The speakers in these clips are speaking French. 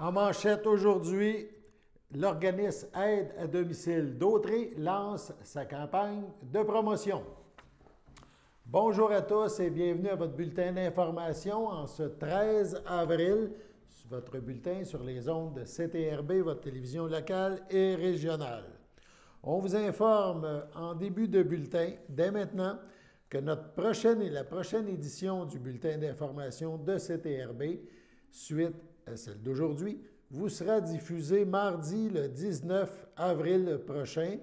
En manchette aujourd'hui, l'organisme Aide à domicile d'Autrey lance sa campagne de promotion. Bonjour à tous et bienvenue à votre bulletin d'information en ce 13 avril. Votre bulletin sur les ondes de CTRB, votre télévision locale et régionale. On vous informe en début de bulletin, dès maintenant, que la prochaine édition du bulletin d'information de CTRB, suite à celle d'aujourd'hui, vous sera diffusée mardi le 19 avril prochain.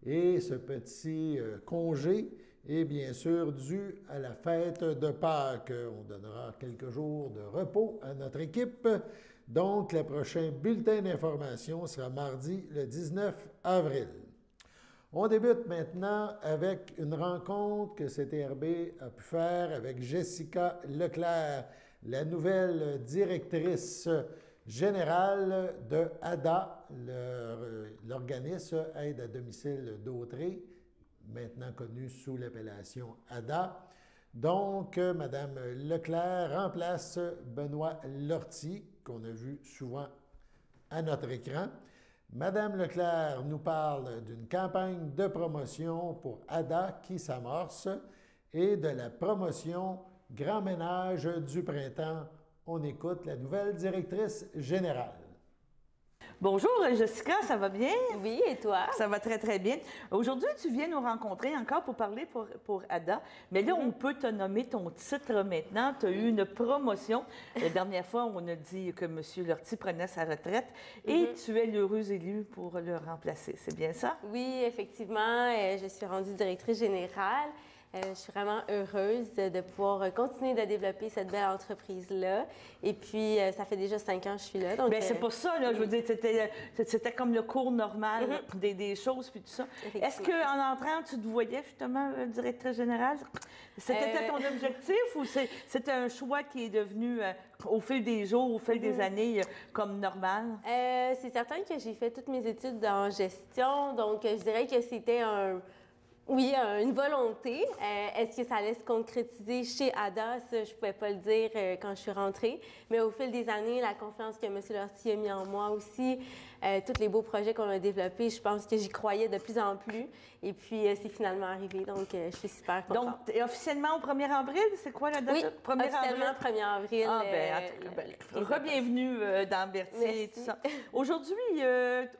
Et ce petit congé est bien sûr dû à la fête de Pâques. On donnera quelques jours de repos à notre équipe. Donc, le prochain bulletin d'information sera mardi le 19 avril. On débute maintenant avec une rencontre que CTRB a pu faire avec Jessica Leclerc, la nouvelle directrice générale de ADA, l'organisme Aide à domicile d'Autrey, maintenant connu sous l'appellation ADA. Donc, Mme Leclerc remplace Benoît Lortie, qu'on a vu souvent à notre écran. Mme Leclerc nous parle d'une campagne de promotion pour ADA qui s'amorce et de la promotion Grand Ménage du printemps. On écoute la nouvelle directrice générale. Bonjour Jessica, ça va bien? Oui, et toi? Ça va très, très bien. Aujourd'hui, tu viens nous rencontrer encore pour parler pour ADA. Mais là, on peut te nommer ton titre maintenant. Tu as eu une promotion. La dernière fois, on a dit que M. Lortie prenait sa retraite et tu es l'heureuse élue pour le remplacer. C'est bien ça? Oui, effectivement. Je suis rendue directrice générale. Je suis vraiment heureuse de pouvoir continuer de développer cette belle entreprise-là. Et puis, ça fait déjà 5 ans que je suis là. Bien, c'est pour ça, là, je veux dire, c'était comme le cours normal des choses, puis tout ça. Est-ce qu'en entrant, tu te voyais justement directrice générale? C'était ton objectif ou c'était un choix qui est devenu, au fil des jours, au fil des années, comme normal? C'est certain que j'ai fait toutes mes études en gestion, donc je dirais que c'était Oui, une volonté. Est-ce que ça allait se concrétiser chez ADA? Ça, je ne pouvais pas le dire quand je suis rentrée. Mais au fil des années, la confiance que M. Lortie a mis en moi aussi, tous les beaux projets qu'on a développés, je pense que j'y croyais de plus en plus. Et puis, c'est finalement arrivé. Donc, je suis super contente. Donc, et officiellement au 1er avril, c'est quoi la date? Oui, officiellement 1er avril. Ah, re-bienvenue dans Berthier et tout ça. Aujourd'hui,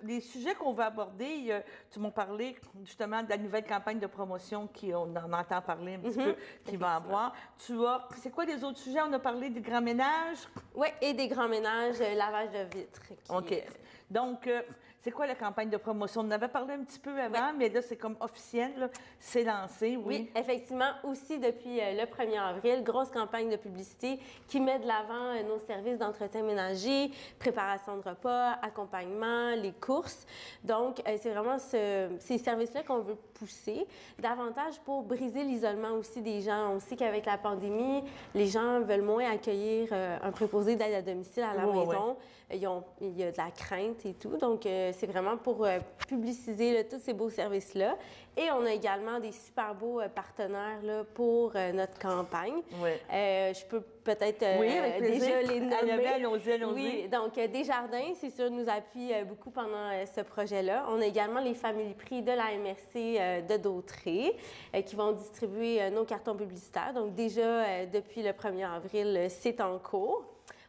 les sujets qu'on va aborder, tu m'as parlé justement de la nouvelle campagne de promotion on en entend parler un petit peu, qui va avoir. C'est quoi les autres sujets? On a parlé du grand ménage? Oui, et des grands ménages, lavage de vitres. OK. Donc, c'est quoi la campagne de promotion? On en avait parlé un petit peu avant, mais là, c'est comme officiel, c'est lancé, oui, effectivement. Aussi, depuis le 1er avril, grosse campagne de publicité qui met de l'avant nos services d'entretien ménager, préparation de repas, accompagnement, les courses. Donc, c'est vraiment ces services-là qu'on veut pousser davantage pour briser l'isolement aussi des gens. On sait qu'avec la pandémie, les gens veulent moins accueillir un préposé d'aide à domicile à la maison. Il y a de la crainte et tout. Donc, c'est vraiment pour publiciser tous ces beaux services-là. Et on a également des super beaux partenaires là, pour notre campagne. Oui. Je peux peut-être déjà les nommer. Allons-y. Oui, donc Desjardins, c'est sûr, nous appuie beaucoup pendant ce projet-là. On a également les familles prix de la MRC de d'Autrey qui vont distribuer nos cartons publicitaires. Donc déjà, depuis le 1er avril, c'est en cours.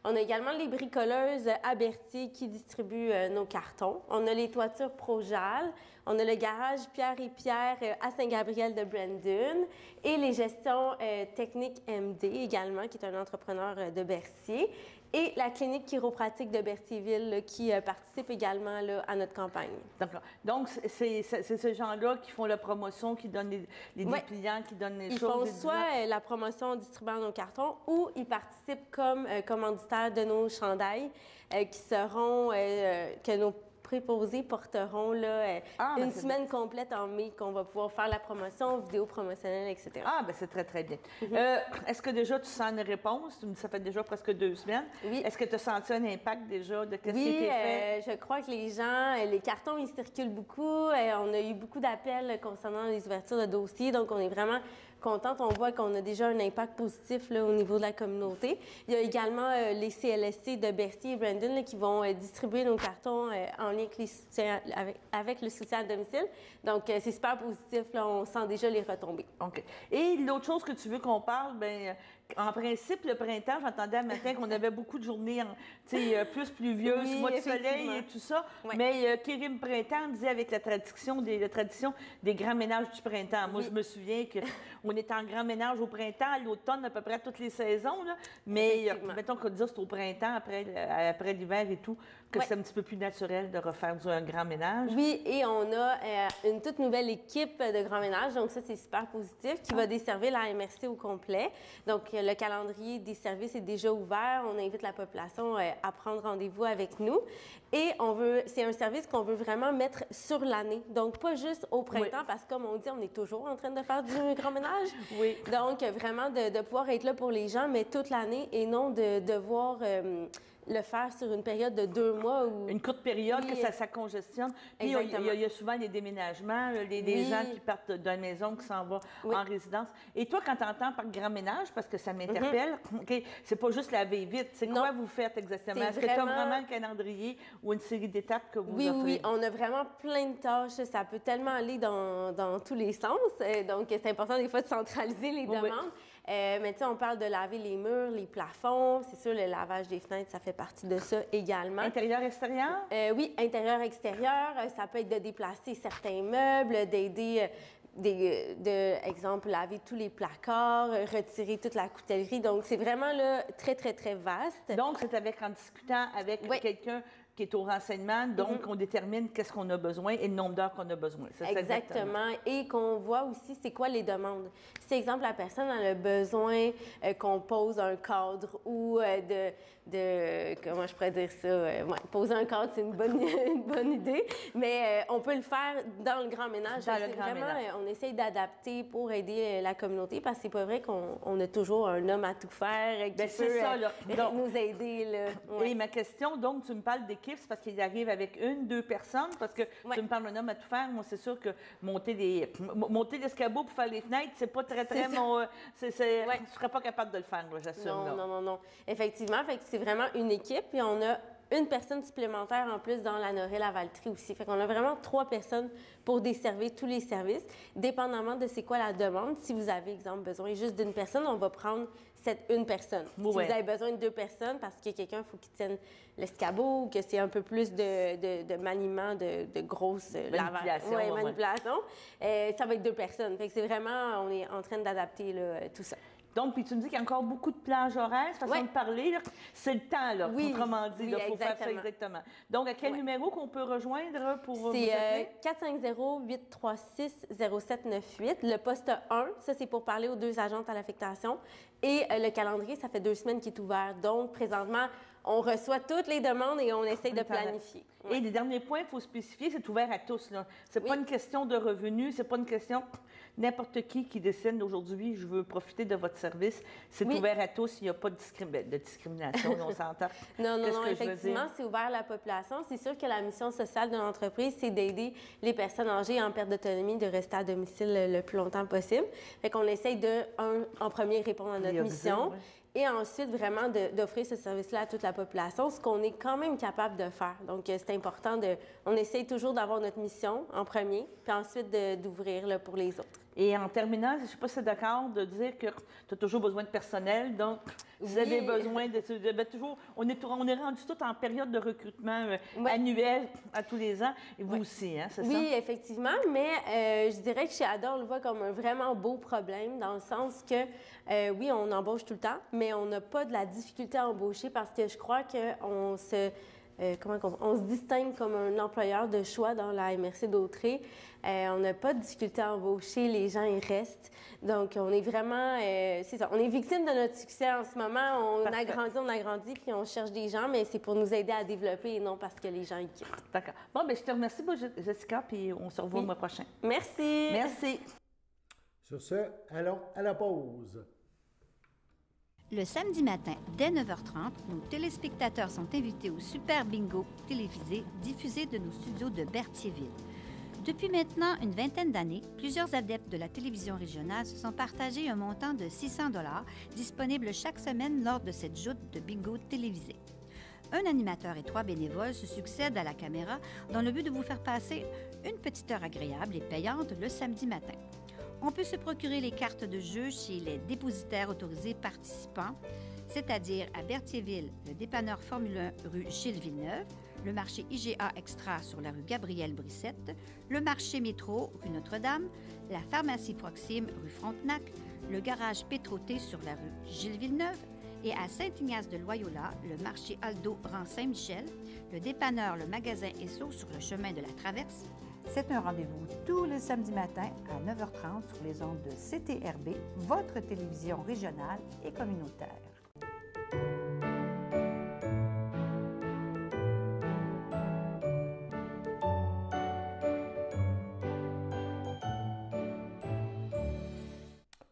On a également les bricoleuses à Berthier qui distribuent nos cartons. On a les toitures Projal. On a le garage Pierre et Pierre à Saint-Gabriel de Brandon. Et les gestions techniques MD également, qui est un entrepreneur de Berthier. Et la clinique chiropratique de Berthierville qui participe également là, à notre campagne. D'accord. Donc, c'est ces gens-là qui font la promotion, qui donnent les dépliants, qui donnent les choses. Ils font soit la promotion en distribuant nos cartons ou ils participent comme commanditaires de nos chandails qui seront, que nos préposés porteront là, une semaine complète en mai qu'on va pouvoir faire la promotion, vidéo promotionnelle, etc. Ah, bien, c'est très, très bien. Est-ce que déjà tu sens une réponse? Tu me dis ça fait déjà presque 2 semaines. Oui. Est-ce que tu as senti un impact déjà de ce qui a été fait? Je crois que les gens, les cartons, ils circulent beaucoup. On a eu beaucoup d'appels concernant les ouvertures de dossiers, donc on est vraiment contente. On voit qu'on a déjà un impact positif là, au niveau de la communauté. Il y a également les CLSC de Berthier et Brandon là, qui vont distribuer nos cartons en lien avec le soutien à domicile. Donc, c'est super positif. Là, on sent déjà les retombées. OK. Et l'autre chose que tu veux qu'on parle, bien, en principe, le printemps, j'entendais un matin qu'on avait beaucoup de journées plus pluvieuses, mois de soleil et tout ça. Oui. Mais Kérim Printemps disait avec la tradition des grands ménages du printemps. Moi, je me souviens qu'on était en grand ménage au printemps, à l'automne, à peu près toutes les saisons. Là. Mais mettons qu'on dit c'est au printemps, après l'hiver et tout, que c'est un petit peu plus naturel de refaire un grand ménage. Oui, et on a une toute nouvelle équipe de grand ménage, donc ça, c'est super positif, qui va desservir la MRC au complet. Donc, le calendrier des services est déjà ouvert. On invite la population à prendre rendez-vous avec nous. Et c'est un service qu'on veut vraiment mettre sur l'année. Donc, pas juste au printemps, parce que comme on dit, on est toujours en train de faire du grand ménage. Oui. Donc, vraiment de pouvoir être là pour les gens, mais toute l'année et non de devoir le faire sur une période de 2 mois. Une courte période, que ça congestionne. Puis il y a souvent des déménagements, des gens qui partent d'une maison, qui s'en vont en résidence. Et toi, quand tu entends par grand ménage, parce que ça m'interpelle, c'est pas juste laver vite. C'est quoi vous faites exactement? Est-ce que tu as vraiment un calendrier ou une série d'étapes que vous offrez? Oui, on a vraiment plein de tâches. Ça peut tellement aller dans tous les sens. Donc, c'est important des fois de centraliser les demandes. Mais tu sais, on parle de laver les murs, les plafonds. C'est sûr, le lavage des fenêtres, ça fait partie de ça également. Intérieur-extérieur? Oui, intérieur-extérieur. Ça peut être de déplacer certains meubles, d'aider... exemple, laver tous les placards, retirer toute la coutellerie. Donc, c'est vraiment là, très, très, très vaste. Donc, c'est en discutant avec quelqu'un qui est au renseignement, donc on détermine qu'est-ce qu'on a besoin et le nombre d'heures qu'on a besoin. Exactement. Et qu'on voit aussi c'est quoi les demandes. Si, exemple, la personne a le besoin qu'on pose un cadre ou comment je pourrais dire ça? Poser un cadre, c'est une bonne idée, mais on peut le faire dans le grand ménage. On essaye d'adapter pour aider la communauté parce que c'est pas vrai qu'on a toujours un homme à tout faire qui peut nous aider. Là. Et ma question, donc, tu me parles d'équipe, c'est parce qu'il arrive avec 1-2 personnes, parce que tu me parles d'un homme à tout faire. Moi, c'est sûr que monter l'escabeau pour faire les fenêtres, c'est pas très mon... Je serais pas capable de le faire, j'assume. Non. Effectivement, c'est vraiment une équipe, puis on a une personne supplémentaire en plus dans la Norée-Lavaltrie aussi. Fait qu'on a vraiment 3 personnes pour desservir tous les services, dépendamment de c'est quoi la demande. Si vous avez, exemple, besoin juste d'une personne, on va prendre une personne. Si vous avez besoin de 2 personnes parce que quelqu'un, il faut qu'il tienne l'escabeau ou que c'est un peu plus de maniement, de grosses manipulation, ça va être 2 personnes. Fait que c'est vraiment, on est en train d'adapter tout ça. Donc, puis tu me dis qu'il y a encore beaucoup de plages horaires, façon de parler. C'est le temps, là, autrement dit. Il faut faire ça exactement. Donc, à quel numéro qu'on peut rejoindre pour vous appeler? C'est 450-836-0798. Le poste 1, ça, c'est pour parler aux 2 agentes à l'affectation. Et le calendrier, ça fait 2 semaines qu'il est ouvert. Donc, présentement, on reçoit toutes les demandes et on essaye de planifier. Et les derniers points, il faut spécifier, c'est ouvert à tous. Ce n'est pas une question de revenus, c'est pas une question... N'importe qui décide aujourd'hui, je veux profiter de votre service, c'est ouvert à tous, il n'y a pas de discrimination, on s'entend. Non, effectivement, c'est ouvert à la population. C'est sûr que la mission sociale de l'entreprise, c'est d'aider les personnes âgées en perte d'autonomie de rester à domicile le plus longtemps possible. Fait qu'on essaye en premier, répondre à notre mission. Et ensuite, vraiment, d'offrir ce service-là à toute la population, ce qu'on est quand même capable de faire. Donc, c'est important on essaye toujours d'avoir notre mission en premier, puis ensuite d'ouvrir pour les autres. Et en terminant, je ne sais pas si tu es d'accord de dire que tu as toujours besoin de personnel, donc vous avez besoin toujours... On est rendu tout en période de recrutement annuel à tous les ans, et vous aussi, hein, c'est ça? Oui, effectivement, mais je dirais que chez Ada, on le voit comme un vraiment beau problème, dans le sens que, oui, on embauche tout le temps, mais on n'a pas de la difficulté à embaucher parce que je crois qu'on se on se distingue comme un employeur de choix dans la MRC d'Autrey. On n'a pas de difficulté à embaucher, les gens y restent. Donc, on est vraiment, c'est ça, on est victime de notre succès en ce moment. On agrandit, puis on cherche des gens, mais c'est pour nous aider à développer et non parce que les gens y quittent. D'accord. Bon, bien, je te remercie, Jessica, puis on se revoit le mois prochain. Merci. Merci. Sur ce, allons à la pause. Le samedi matin, dès 9h30, nos téléspectateurs sont invités au Super Bingo télévisé diffusé de nos studios de Berthierville. Depuis maintenant une vingtaine d'années, plusieurs adeptes de la télévision régionale se sont partagés un montant de 600 $ disponible chaque semaine lors de cette joute de bingo télévisé. Un animateur et 3 bénévoles se succèdent à la caméra dans le but de vous faire passer une petite heure agréable et payante le samedi matin. On peut se procurer les cartes de jeu chez les dépositaires autorisés participants, c'est-à-dire à Berthierville, le dépanneur Formule 1 rue Gilles Villeneuve, le marché IGA Extra sur la rue Gabrielle Brissette, le marché Métro rue Notre-Dame, la pharmacie Proxime rue Frontenac, le garage Pétroté sur la rue Gilles Villeneuve et à Saint-Ignace-de-Loyola, le marché Aldo rang Saint-Michel, le dépanneur Le Magasin Esso sur le chemin de la Traverse. C'est un rendez-vous tous les samedis matins à 9h30 sur les ondes de CTRB, votre télévision régionale et communautaire.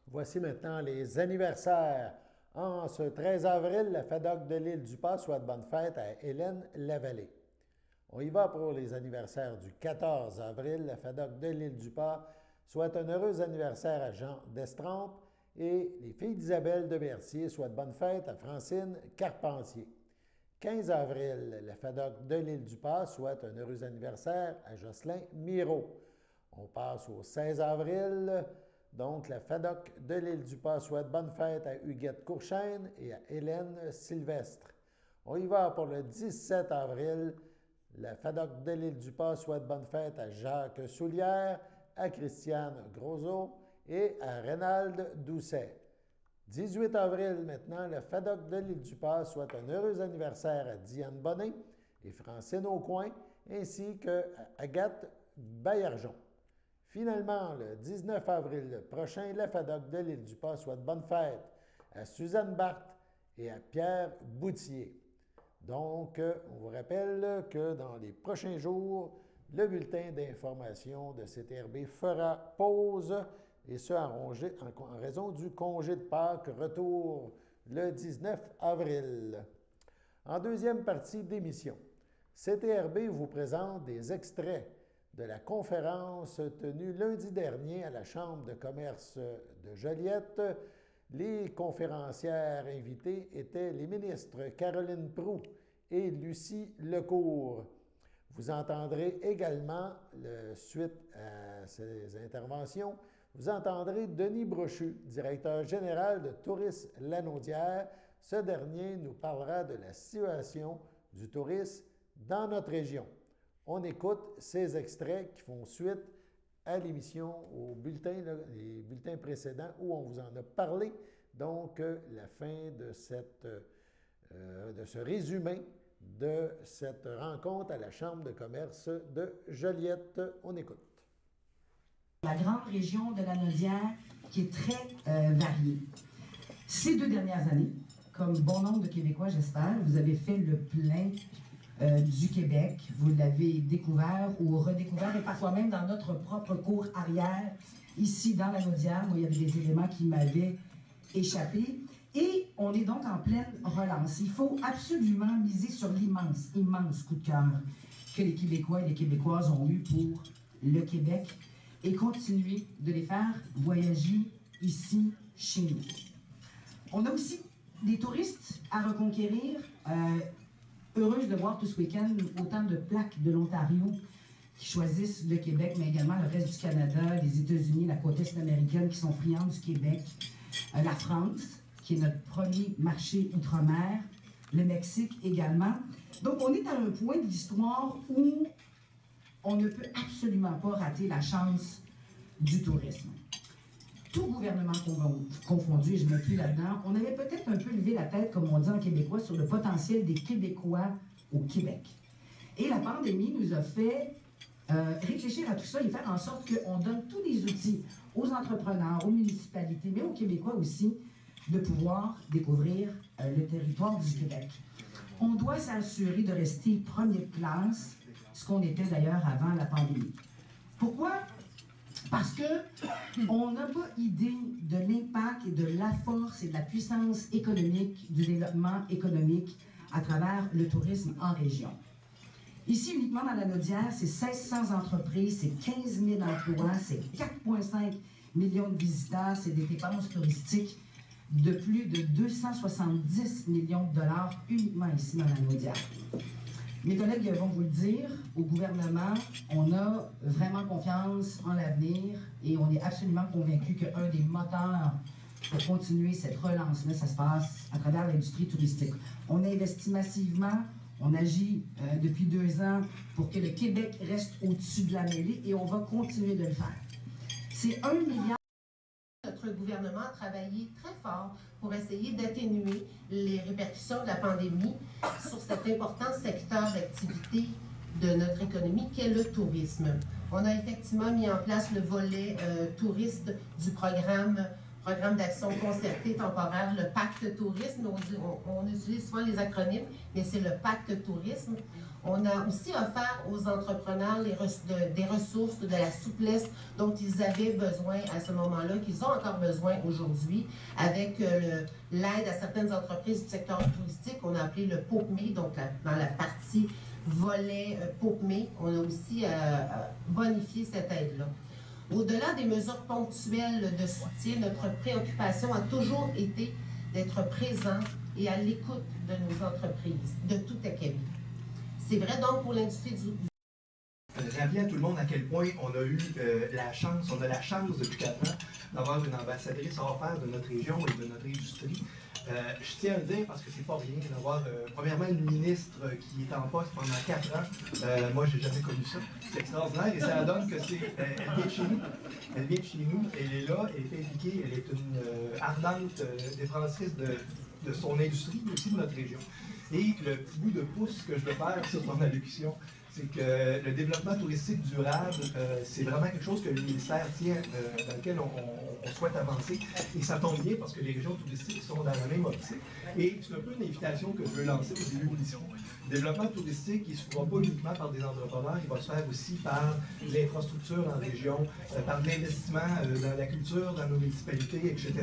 Voici maintenant les anniversaires. En ce 13 avril, la FADOC de l'île du Pas souhaite bonne fête à Hélène Lavallée. On y va pour les anniversaires du 14 avril. La FADOC de l'île du Pas souhaite un heureux anniversaire à Jean Destrempes et les filles d'Isabelle de Berthier souhaitent bonne fête à Francine Carpentier. 15 avril, la FADOC de l'île du Pas souhaite un heureux anniversaire à Jocelyn Miro. On passe au 16 avril. Donc, la FADOC de l'île du Pas souhaite bonne fête à Huguette Courchaine et à Hélène Sylvestre. On y va pour le 17 avril. La FADOC de l'île du Pas souhaite bonne fête à Jacques Soulière, à Christiane Grosso et à Reynald Doucet. 18 avril maintenant, la FADOC de l'île du Pas souhaite un heureux anniversaire à Diane Bonnet et Francine Aucoin, ainsi qu'à Agathe Baillargeon. Finalement, le 19 avril prochain, la FADOC de l'île du Pas souhaite bonne fête à Suzanne Barthes et à Pierre Boutier. Donc, on vous rappelle que dans les prochains jours, le bulletin d'information de CTRB fera pause, et ce en raison du congé de Pâques, retour le 19 avril. En deuxième partie d'émission, CTRB vous présente des extraits de la conférence tenue lundi dernier à la Chambre de commerce de Joliette. Les conférencières invitées étaient les ministres Caroline Proulx et Lucie Lecourt. Vous entendrez également, suite à ces interventions, vous entendrez Denis Brochu, directeur général de Tourisme Lanaudière. Ce dernier nous parlera de la situation du tourisme dans notre région. On écoute ces extraits qui font suite à l'émission, aux bulletins, les bulletins précédents où on vous en a parlé. Donc, la fin de ce résumé de cette rencontre à la Chambre de commerce de Joliette. On écoute. La grande région de la Lanaudière qui est très variée. Ces 2 dernières années, comme bon nombre de Québécois, j'espère, vous avez fait le plein du Québec. Vous l'avez découvert ou redécouvert, et parfois même dans notre propre cour arrière, ici dans la Lanaudière. Moi, il y avait des éléments qui m'avaient échappé. Et on est donc en pleine relance. Il faut absolument miser sur l'immense, immense coup de cœur que les Québécois et les Québécoises ont eu pour le Québec et continuer de les faire voyager ici, chez nous. On a aussi des touristes à reconquérir. Heureuse de voir tout ce week-end autant de plaques de l'Ontario qui choisissent le Québec, mais également le reste du Canada, les États-Unis, la côte est américaine qui sont friands du Québec, la France, qui est notre premier marché outre-mer, le Mexique également. Donc, on est à un point de l'histoire où on ne peut absolument pas rater la chance du tourisme. Tout gouvernement confondu, et je ne me plus là-dedans, on avait peut-être un peu levé la tête, comme on dit en québécois, sur le potentiel des Québécois au Québec. Et la pandémie nous a fait réfléchir à tout ça et faire en sorte qu'on donne tous les outils aux entrepreneurs, aux municipalités, mais aux Québécois aussi, de pouvoir découvrir le territoire du Québec. On doit s'assurer de rester première classe, ce qu'on était d'ailleurs avant la pandémie. Pourquoi? Parce qu'on n'a pas idée de l'impact et de la force et de la puissance économique du développement économique à travers le tourisme en région. Ici, uniquement dans la Naudière, c'est 1600 entreprises, c'est 15 000 emplois, c'est 4,5 millions de visiteurs, c'est des dépenses touristiques de plus de 270 millions de dollars uniquement ici dans la Naudière. Mes collègues vont vous le dire, au gouvernement, on a vraiment confiance en l'avenir et on est absolument convaincu qu'un des moteurs pour continuer cette relance-là, ça se passe à travers l'industrie touristique. On investit massivement, on agit depuis 2 ans pour que le Québec reste au-dessus de la mêlée et on va continuer de le faire. C'est 1 milliard. Notre gouvernement a travaillé très fort pour essayer d'atténuer les répercussions de la pandémie sur cet important secteur d'activité de notre économie qu'est le tourisme. On a effectivement mis en place le volet touriste du programme d'action concertée temporaire, le pacte tourisme. On utilise souvent les acronymes, mais c'est le pacte tourisme. On a aussi offert aux entrepreneurs des ressources, de la souplesse dont ils avaient besoin à ce moment-là, qu'ils ont encore besoin aujourd'hui, avec l'aide à certaines entreprises du secteur touristique, on a appelé le POPME, donc dans la partie volet POPME, on a aussi bonifié cette aide-là. Au-delà des mesures ponctuelles de soutien, notre préoccupation a toujours été d'être présent et à l'écoute de nos entreprises, de tout acabit. C'est vrai donc pour l'industrie du... Rappeler à tout le monde à quel point on a eu la chance depuis 4 ans d'avoir une ambassadrice hors pair de notre région et de notre industrie. Je tiens à le dire parce que c'est pas rien d'avoir premièrement une ministre qui est en poste pendant 4 ans. Moi, j'ai jamais connu ça. C'est extraordinaire et ça donne que elle vient de chez nous. Elle vient de chez nous, elle est là, elle est impliquée, elle est une ardente défensrice de son industrie, mais aussi de notre région. Et le petit bout de pouce que je veux faire sur ton allocution, c'est que le développement touristique durable, c'est vraiment quelque chose que le ministère tient, dans lequel on souhaite avancer. Et ça tombe bien parce que les régions touristiques sont dans la même optique. Et c'est un peu une invitation que je veux lancer au début de l'émission. Le développement touristique, il ne se fera pas uniquement par des entrepreneurs, il va se faire aussi par l'infrastructure en région, par l'investissement dans la culture, dans nos municipalités, etc.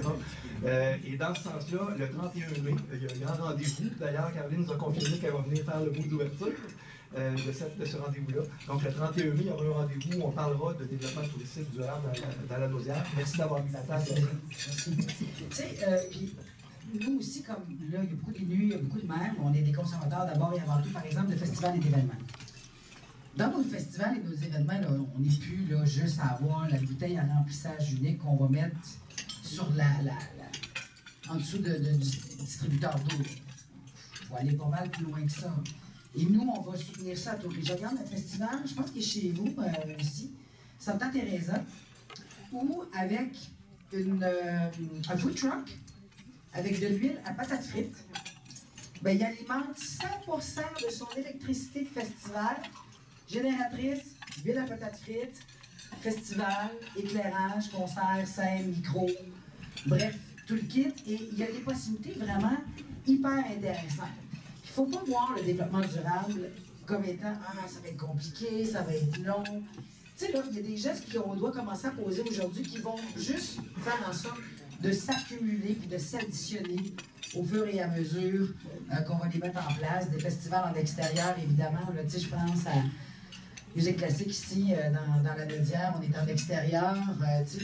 Et dans ce sens-là, le 31 mai, il y a un grand rendez-vous. D'ailleurs, Caroline nous a confirmé qu'elle va venir faire le mot d'ouverture de ce rendez-vous-là. Donc, le 31 mai, il y aura un rendez-vous où on parlera de développement touristique durable dans la Naudière. Merci d'avoir mis la table. Merci. Tu sais, puis nous aussi, comme là, il y a beaucoup d'élus, il y a beaucoup de maires, on est des consommateurs d'abord et avant tout, par exemple, de festivals et d'événements. Dans nos festivals et nos événements, là, on n'est plus là, juste à avoir la bouteille à remplissage unique qu'on va mettre sur en dessous du distributeur d'eau. Il faut aller pas mal plus loin que ça. Et nous, on va soutenir ça à tout. Je regarde le festival, je pense qu'il est chez vous, ici, Santa Teresa, où avec un food truck, avec de l'huile à patates frites, ben, il alimente 100% de son électricité de festival, génératrice, huile à patates frites, festival, éclairage, concert, scène, micro, bref, tout le kit. Et il y a des possibilités vraiment hyper intéressantes. Il ne faut pas voir le développement durable comme étant « Ah, ça va être compliqué, ça va être long ». Tu sais, là, il y a des gestes qu'on doit commencer à poser aujourd'hui qui vont juste faire en sorte de s'accumuler et de s'additionner au fur et à mesure qu'on va les mettre en place. Des festivals en extérieur, évidemment. Là, tu sais, je pense à Musique classique ici, dans la Naudière, on est en extérieur.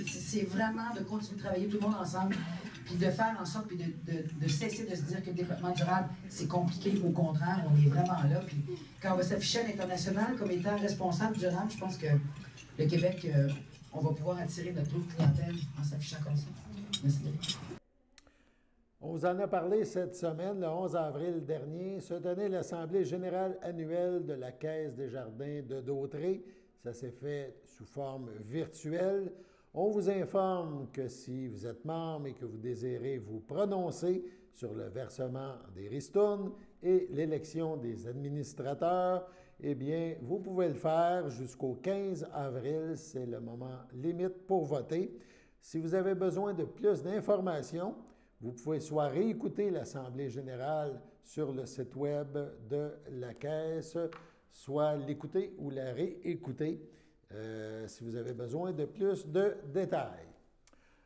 C'est vraiment de continuer de travailler tout le monde ensemble, puis de faire en sorte, puis de cesser de se dire que le développement durable, c'est compliqué. Au contraire, on est vraiment là. Puis quand on va s'afficher à l'international comme étant responsable durable, je pense que le Québec, on va pouvoir attirer notre autre clientèle en s'affichant comme ça. Merci. On vous en a parlé cette semaine, le 11 avril dernier, se tenait l'Assemblée générale annuelle de la Caisse des jardins de Dautrey. Ça s'est fait sous forme virtuelle. On vous informe que si vous êtes membre et que vous désirez vous prononcer sur le versement des ristournes et l'élection des administrateurs, eh bien, vous pouvez le faire jusqu'au 15 avril. C'est le moment limite pour voter. Si vous avez besoin de plus d'informations, vous pouvez soit réécouter l'Assemblée générale sur le site web de la Caisse, soit l'écouter ou la réécouter si vous avez besoin de plus de détails.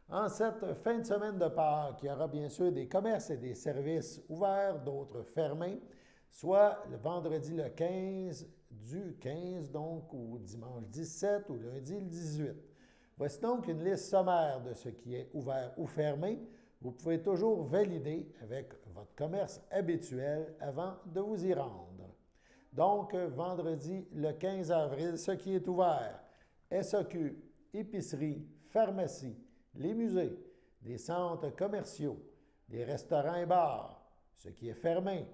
En cette fin de semaine de Pâques, il y aura bien sûr des commerces et des services ouverts, d'autres fermés, soit le vendredi le 15, du 15 donc, ou dimanche 17, ou lundi le 18. Voici donc une liste sommaire de ce qui est ouvert ou fermé. Vous pouvez toujours valider avec votre commerce habituel avant de vous y rendre. Donc, vendredi le 15 avril, ce qui est ouvert, SAQ, épicerie, pharmacie, les musées, les centres commerciaux, les restaurants et bars, ce qui est fermé.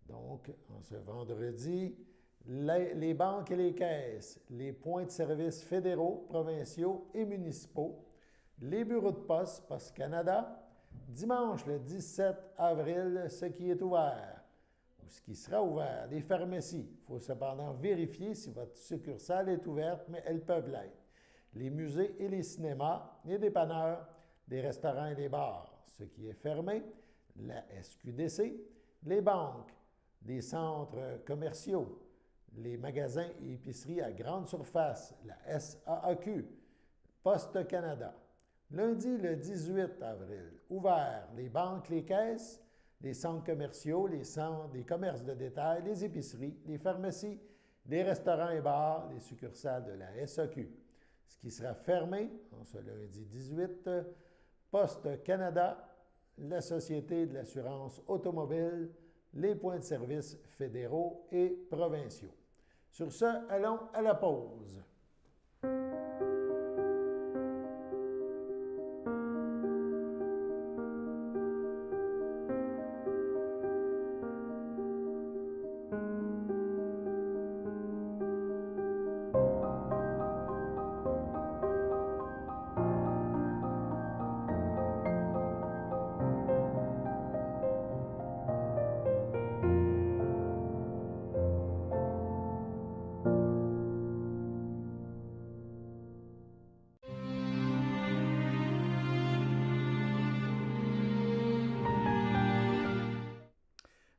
Donc, en ce vendredi, les banques et les caisses, les points de service fédéraux, provinciaux et municipaux, les bureaux de poste, Poste Canada, dimanche le 17 avril, ce qui est ouvert, ou ce qui sera ouvert, les pharmacies. Il faut cependant vérifier si votre succursale est ouverte, mais elles peuvent l'être. Les musées et les cinémas, les dépanneurs, les restaurants et les bars, ce qui est fermé, la SQDC, les banques, les centres commerciaux, les magasins et épiceries à grande surface, la SAAQ, Poste Canada. Lundi, le 18 avril, ouvert les banques, les caisses, les centres commerciaux, les commerces de détail, les épiceries, les pharmacies, les restaurants et bars, les succursales de la SAQ. Ce qui sera fermé, en ce lundi 18, Poste Canada, la Société de l'assurance automobile, les points de service fédéraux et provinciaux. Sur ce, allons à la pause.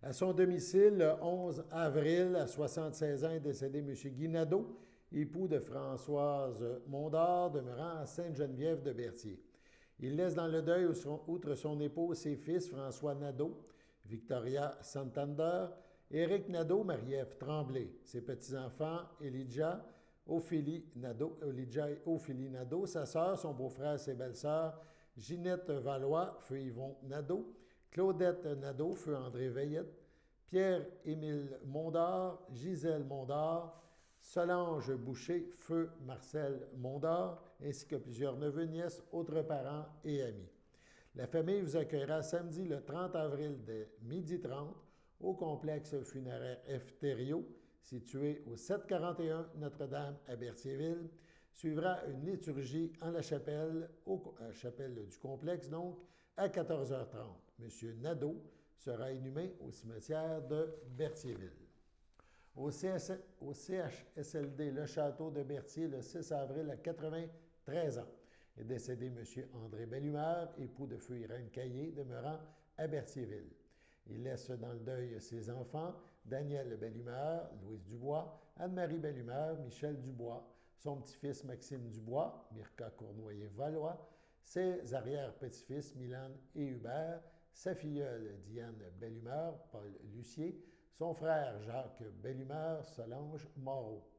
À son domicile, le 11 avril, à 76 ans, est décédé M. Guy Nadeau, époux de Françoise Mondor, demeurant à Sainte-Geneviève de Berthier. Il laisse dans le deuil, outre son épouse, ses fils François Nadeau, Victoria Santander, Éric Nadeau, Marie-Ève Tremblay, ses petits-enfants Elijah, Ophélie et Ophélie Nadeau, sa sœur, son beau-frère et ses belles-sœurs, Ginette Valois, feu Yvon Nadeau, Claudette Nadeau, feu André Veillette, Pierre-Émile Mondor, Gisèle Mondor, Solange Boucher, feu Marcel Mondor, ainsi que plusieurs neveux, nièces, autres parents et amis. La famille vous accueillera samedi le 30 avril dès 12h30 au complexe funéraire F. Thériault, situé au 741 Notre-Dame à Berthierville. Suivra une liturgie en la chapelle, à la chapelle du complexe donc, à 14h30. M. Nadeau sera inhumé au cimetière de Berthierville. Au CHSLD Le Château de Berthier, le 6 avril, à 93 ans, est décédé M. André Bellumeur, époux de feu Irène Caillé, demeurant à Berthierville. Il laisse dans le deuil ses enfants, Daniel Bellumeur, Louise Dubois, Anne-Marie Bellumeur, Michel Dubois, son petit-fils Maxime Dubois, Mirka Cournoyer-Valois, ses arrière-petits-fils Milan et Hubert, sa filleule Diane Bellumeur, Paul Lucier, son frère Jacques Bellumeur, Solange Moreau.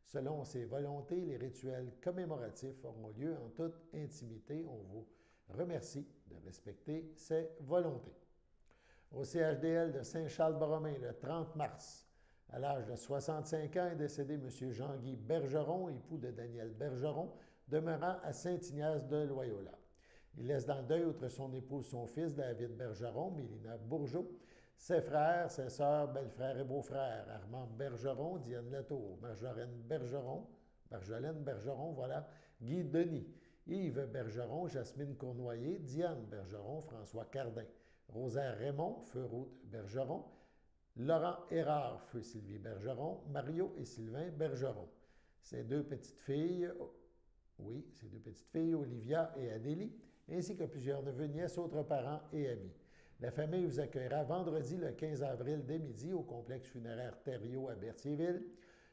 Selon ses volontés, les rituels commémoratifs auront lieu en toute intimité. On vous remercie de respecter ces volontés. Au CHDL de Saint-Charles-Borromée, le 30 mars, à l'âge de 65 ans, est décédé M. Jean-Guy Bergeron, époux de Daniel Bergeron, demeurant à Saint-Ignace de Loyola. Il laisse dans le deuil, outre son épouse, son fils, David Bergeron, Mélina Bourgeot, ses frères, ses sœurs, belle-frères et beaux-frères, Armand Bergeron, Diane Latour, Marjolaine Bergeron, voilà, Guy Denis, Yves Bergeron, Jasmine Cournoyer, Diane Bergeron, François Cardin, Rosaire Raymond, feu Ruth Bergeron, Laurent Hérard, feu Sylvie Bergeron, Mario et Sylvain Bergeron. Ces deux petites filles, Olivia et Adélie, ainsi que plusieurs neveux, nièces, autres parents et amis. La famille vous accueillera vendredi le 15 avril dès midi au complexe funéraire Thériault à Berthierville.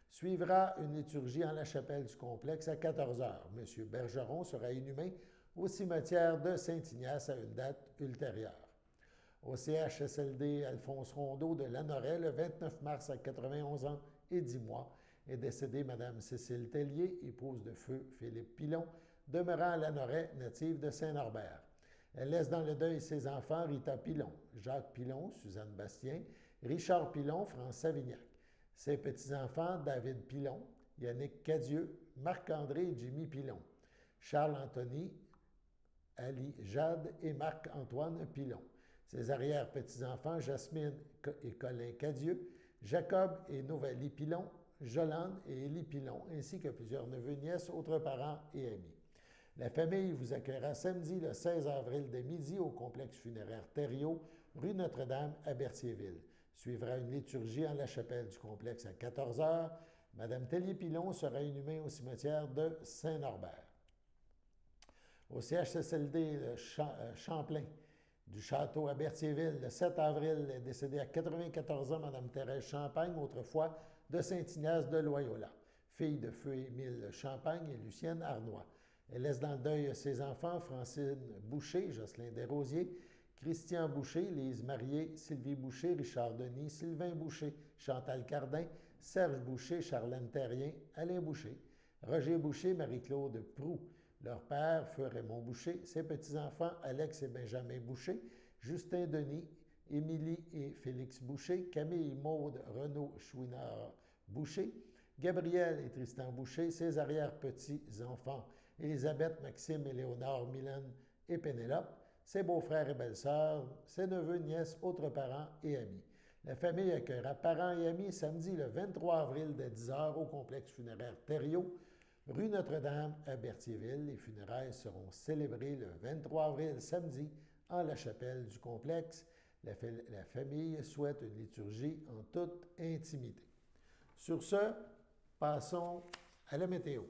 Suivra une liturgie en la chapelle du complexe à 14 h. M. Bergeron sera inhumé au cimetière de Saint-Ignace à une date ultérieure. Au CHSLD Alphonse Rondeau de Lanoret, le 29 mars à 91 ans et 10 mois, est décédée Mme Cécile Tellier, épouse de feu Philippe Pilon, demeurant à Lanoret, native de Saint-Norbert. Elle laisse dans le deuil ses enfants Rita Pilon, Jacques Pilon, Suzanne Bastien, Richard Pilon, France Savignac. Ses petits-enfants David Pilon, Yannick Cadieux, Marc-André et Jimmy Pilon, Charles-Anthony, Ali Jade et Marc-Antoine Pilon. Ses arrière-petits-enfants Jasmine et Colin Cadieux, Jacob et Novalie Pilon, Jolande et Élie Pilon, ainsi que plusieurs neveux, nièces, autres parents et amis. La famille vous accueillera samedi le 16 avril dès midi au complexe funéraire Thériault, rue Notre-Dame à Berthierville. Suivra une liturgie en la chapelle du complexe à 14 h. Mme Tellier-Pilon sera inhumée au cimetière de Saint-Norbert. Au CHSLD Champlain du Château à Berthierville, le 7 avril, est décédée à 94 ans Mme Thérèse Champagne, autrefois de Saint-Ignace de Loyola, fille de feu Émile Champagne et Lucienne Arnois. Elle laisse dans le deuil ses enfants Francine Boucher, Jocelyn Desrosiers, Christian Boucher, Lise Marié, Sylvie Boucher, Richard Denis, Sylvain Boucher, Chantal Cardin, Serge Boucher, Charlène Terrien, Alain Boucher, Roger Boucher, Marie-Claude Proux, leur père, feu Raymond Boucher, ses petits-enfants Alex et Benjamin Boucher, Justin Denis, Émilie et Félix Boucher, Camille Maude Renaud Chouinard Boucher, Gabriel et Tristan Boucher, ses arrière-petits-enfants Élisabeth, Maxime et Léonard, Mylène et Pénélope, ses beaux-frères et belles-sœurs, ses neveux, nièces, autres parents et amis. La famille accueillera parents et amis samedi le 23 avril dès 10 h au complexe funéraire Thériault, rue Notre-Dame à Berthierville. Les funérailles seront célébrées le 23 avril samedi en la chapelle du complexe. La famille souhaite une liturgie en toute intimité. Sur ce, passons à la météo.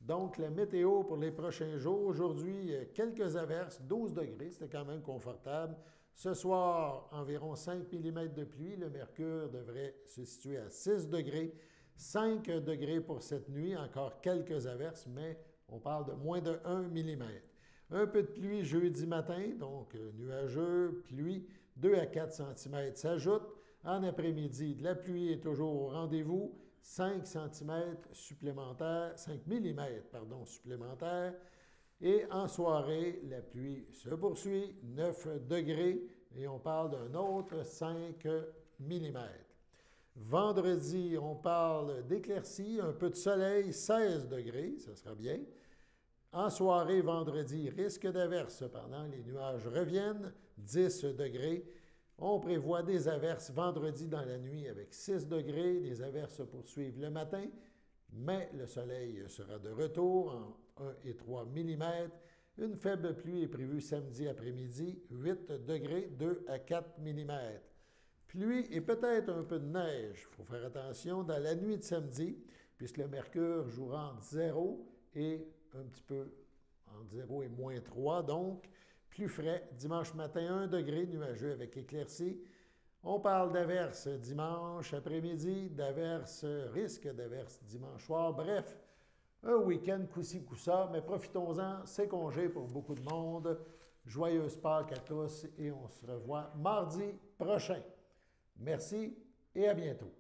Donc, la météo pour les prochains jours. Aujourd'hui, quelques averses, 12 degrés, c'était quand même confortable. Ce soir, environ 5 mm de pluie. Le mercure devrait se situer à 6 degrés. 5 degrés pour cette nuit, encore quelques averses, mais on parle de moins de 1 mm. Un peu de pluie jeudi matin, donc nuageux, pluie, 2 à 4 cm s'ajoutent. En après-midi, de la pluie est toujours au rendez-vous, 5 cm supplémentaires, 5 mm, supplémentaires. Et en soirée, la pluie se poursuit, 9 degrés, et on parle d'un autre 5 mm. Vendredi, on parle d'éclaircies, un peu de soleil, 16 degrés, ça sera bien. En soirée, vendredi, risque d'averse, cependant, les nuages reviennent, 10 degrés. On prévoit des averses vendredi dans la nuit avec 6 degrés. Les averses se poursuivent le matin, mais le soleil sera de retour en 1 et 3 mm. Une faible pluie est prévue samedi après-midi, 8 degrés, 2 à 4 mm. Pluie et peut-être un peu de neige. Il faut faire attention dans la nuit de samedi, puisque le mercure jouera entre 0 et un petit peu entre 0 et moins 3, donc plus frais. Dimanche matin, 1 degré, nuageux avec éclaircies. On parle d'averses dimanche après-midi, d'averses, risque d'averses dimanche soir. Bref, un week-end coup-ci, coup-ça, mais profitons-en, c'est congé pour beaucoup de monde. Joyeuse Pâques à tous et on se revoit mardi prochain. Merci et à bientôt.